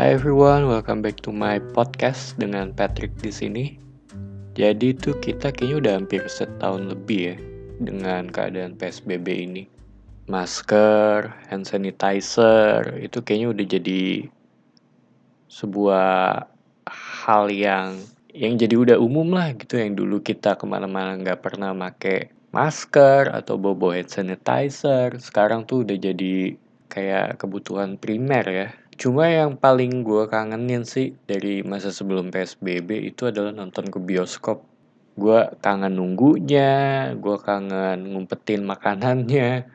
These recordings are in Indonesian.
Hi everyone, welcome back to my podcast dengan Patrick di sini. Jadi tuh kita kayaknya udah hampir setahun lebih ya dengan keadaan PSBB ini. Masker, hand sanitizer itu kayaknya udah jadi sebuah hal yang jadi udah umum lah gitu. Yang dulu kita kemana-mana nggak pernah make masker atau bobo hand sanitizer, sekarang tuh udah jadi kayak kebutuhan primer ya. Cuma yang paling gue kangenin sih dari masa sebelum PSBB itu adalah nonton ke bioskop. Gue kangen nunggunya, gue kangen ngumpetin makanannya,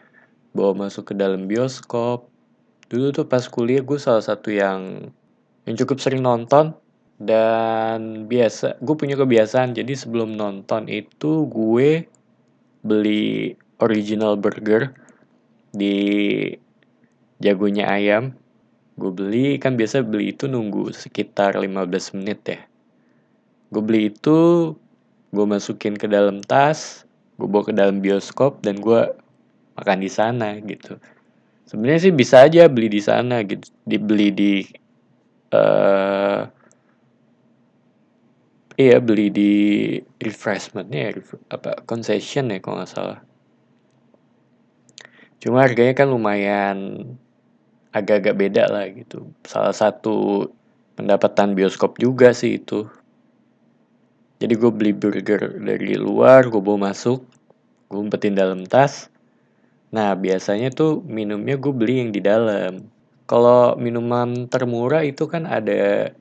bawa masuk ke dalam bioskop. Dulu tuh pas kuliah gue salah satu yang cukup sering nonton. Dan gue punya kebiasaan, jadi sebelum nonton itu gue beli original burger di Jagonya Ayam. Gue beli, kan biasa beli itu nunggu sekitar 15 menit ya. Gue beli itu, gue masukin ke dalam tas, gue bawa ke dalam bioskop, dan gue makan di sana gitu. Sebenarnya sih bisa aja beli di sana gitu, dibeli di beli di refreshmentnya ya, concession ya kalau nggak salah. Cuma harganya kan lumayan agak-agak beda lah gitu. Salah satu pendapatan bioskop juga sih itu. Jadi gue beli burger dari luar, gue bawa masuk, gue umpetin dalam tas. Nah biasanya tuh minumnya gue beli yang di dalam. Kalau minuman termurah itu kan ada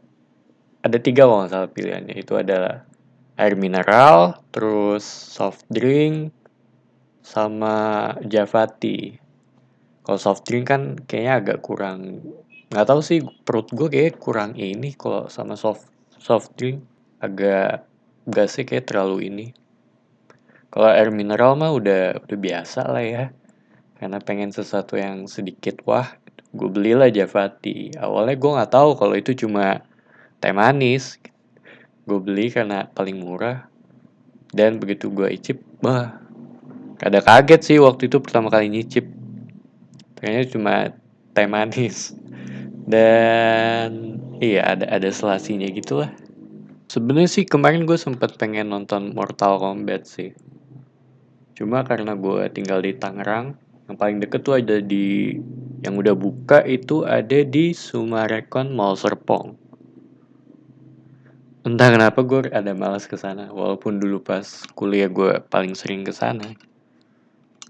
3 kalau nggak salah pilihannya. Itu adalah air mineral, terus soft drink, sama Java tea. Kalau soft drink kan kayaknya agak kurang, nggak tahu sih, perut gue kayak kurang ini kalau sama soft drink, agak gasnya kayak terlalu ini. Kalau air mineral mah udah biasa lah ya, karena pengen sesuatu yang sedikit wah, gue belilah Java tea. Awalnya gue nggak tahu kalau itu cuma teh manis. Gue beli karena paling murah, dan begitu gue icip, wah, ada kaget sih waktu itu pertama kali nyicip. Ternyata cuma teh manis. Dan iya, ada selasinya gitulah. Sebenarnya sih kemarin gue sempat pengen nonton Mortal Kombat sih. Cuma karena gue tinggal di Tangerang, yang paling deket tuh ada yang udah buka itu ada di Sumarekon Mall Serpong. Entah kenapa gue ada malas ke sana, walaupun dulu pas kuliah gue paling sering ke sana.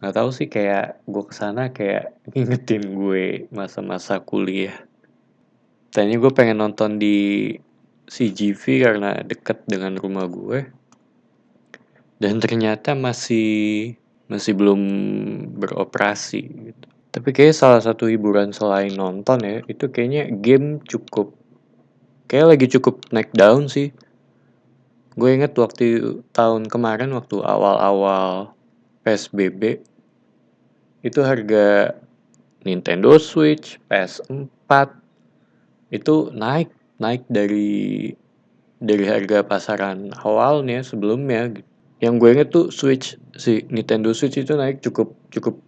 Gak tahu sih, kayak gue kesana kayak ngingetin gue masa-masa kuliah. Tadinya gue pengen nonton di CGV karena deket dengan rumah gue. Dan ternyata masih belum beroperasi gitu. Tapi kayak salah satu hiburan selain nonton ya, itu kayaknya game kayak lagi cukup naik daun sih. Gue inget waktu tahun kemarin, waktu awal-awal PSBB, itu harga Nintendo Switch, PS4 itu naik dari harga pasaran awalnya sebelumnya. Yang gue inget tuh si Nintendo Switch itu naik cukup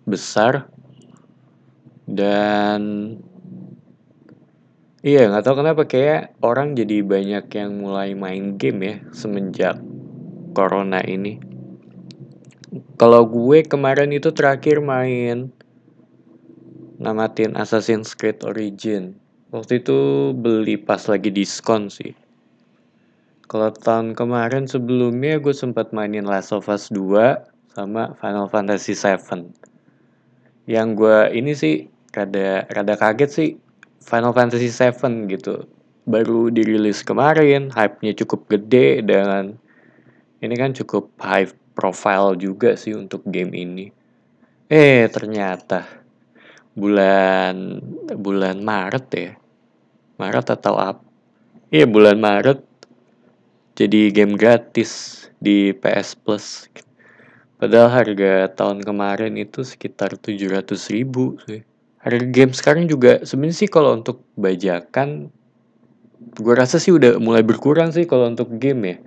besar. Dan iya, nggak tahu kenapa kayak orang jadi banyak yang mulai main game ya semenjak corona ini. Kalau gue kemarin itu terakhir namatin Assassin's Creed Origin. Waktu itu beli pas lagi diskon sih. Kalau tahun kemarin sebelumnya gue sempat mainin Last of Us 2 sama Final Fantasy 7. Yang gue ini sih rada kaget sih, Final Fantasy 7 gitu. Baru dirilis kemarin, hype-nya cukup gede, dan ini kan cukup high profile juga sih untuk game ini. Ternyata bulan bulan Maret ya. Maret atau apa? Iya, bulan Maret jadi game gratis di PS Plus. Padahal harga tahun kemarin itu sekitar 700.000 sih. Harga game sekarang juga sebenarnya sih kalau untuk bajakan, gue rasa sih udah mulai berkurang sih kalau untuk game ya.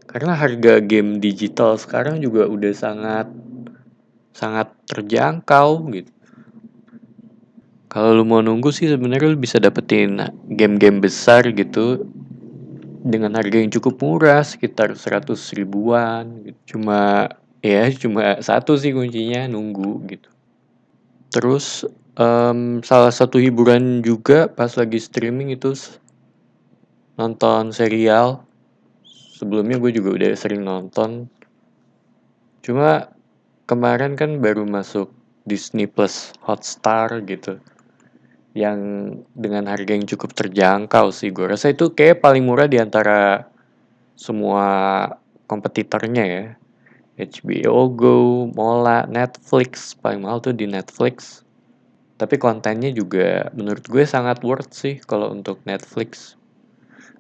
Karena harga game digital sekarang juga udah sangat sangat terjangkau gitu. Kalau lu mau nunggu sih sebenarnya lu bisa dapetin game-game besar gitu dengan harga yang cukup murah, sekitar 100 ribuan gitu. Cuma satu sih kuncinya, nunggu gitu. Terus salah satu hiburan juga pas lagi streaming itu nonton serial. Sebelumnya gue juga udah sering nonton. Cuma kemarin kan baru masuk Disney Plus Hotstar gitu. Yang dengan harga yang cukup terjangkau sih. Gue rasa itu kayak paling murah di antara semua kompetitornya ya. HBO Go, Mola, Netflix. Paling mahal tuh di Netflix. Tapi kontennya juga menurut gue sangat worth sih kalau untuk Netflix.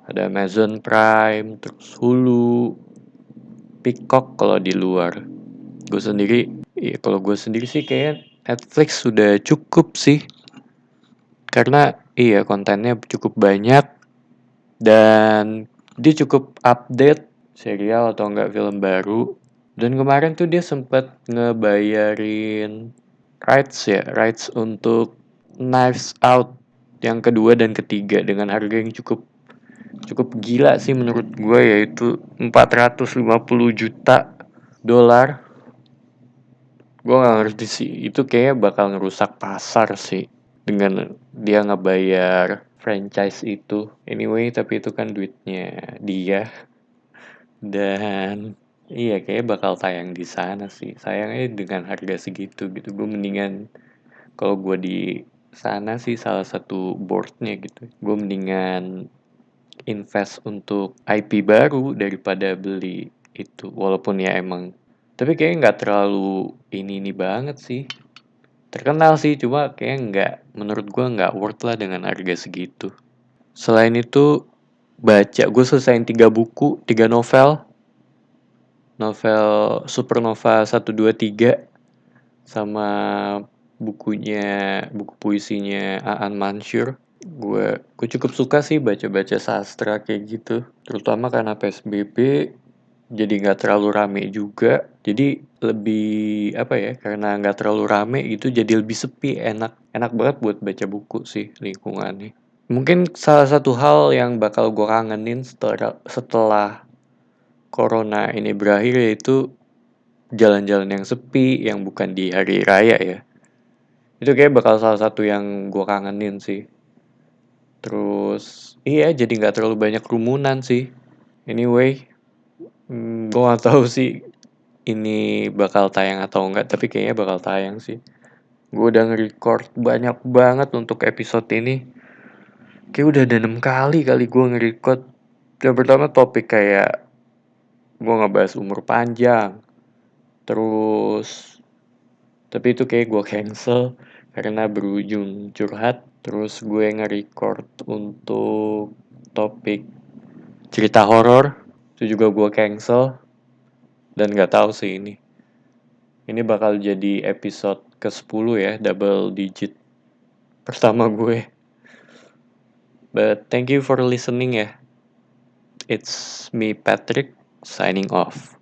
Ada Amazon Prime, terus Hulu, Peacock kalau di luar. Kalau gue sendiri sih kayak Netflix sudah cukup sih. Karena kontennya cukup banyak dan dia cukup update serial atau enggak film baru. Dan kemarin tuh dia sempat ngebayarin rights untuk Knives Out yang kedua dan ketiga dengan harga yang cukup cukup gila sih menurut gue, yaitu 450 juta dolar. Gue nggak ngerti sih, itu kayaknya bakal ngerusak pasar sih dengan dia ngebayar franchise itu. Anyway, tapi itu kan duitnya dia. Dan iya kayaknya bakal tayang di sana sih. Sayangnya dengan harga segitu gitu. Gue mendingan kalau gue di sana sih salah satu boardnya gitu. Gue mendingan invest untuk IP baru daripada beli itu. Walaupun ya emang. Tapi kayaknya nggak terlalu ini banget sih. Terkenal sih, cuma kayaknya nggak, menurut gue nggak worth lah dengan harga segitu. Selain itu, gue selesaiin 3 buku, 3 novel. Novel Supernova 1, 2, 3 sama buku puisinya Aan Mansur. Gue cukup suka sih baca-baca sastra kayak gitu, terutama karena PSBB jadi nggak terlalu rame juga, jadi lebih apa ya, karena nggak terlalu rame gitu jadi lebih sepi, enak enak banget buat baca buku sih lingkungannya. Mungkin salah satu hal yang bakal gue kangenin setelah corona ini berakhir yaitu jalan-jalan yang sepi yang bukan di hari raya ya. Itu kayak bakal salah satu yang gue kangenin sih. Terus jadi nggak terlalu banyak kerumunan sih. Anyway, gue nggak tahu sih ini bakal tayang atau enggak, tapi kayaknya bakal tayang sih. Gue udah nge-record banyak banget untuk episode ini. Kayak udah ada 6 kali gue nge-record. Yang pertama topik kayak gue ngebahas umur panjang. Terus tapi itu kayak gue cancel karena berujung curhat. Terus gue nge-record untuk topik cerita horor, itu juga gue cancel. Dan gak tahu sih ini bakal jadi episode ke-10 ya, double digit pertama gue. But thank you for listening ya. It's me Patrick signing off.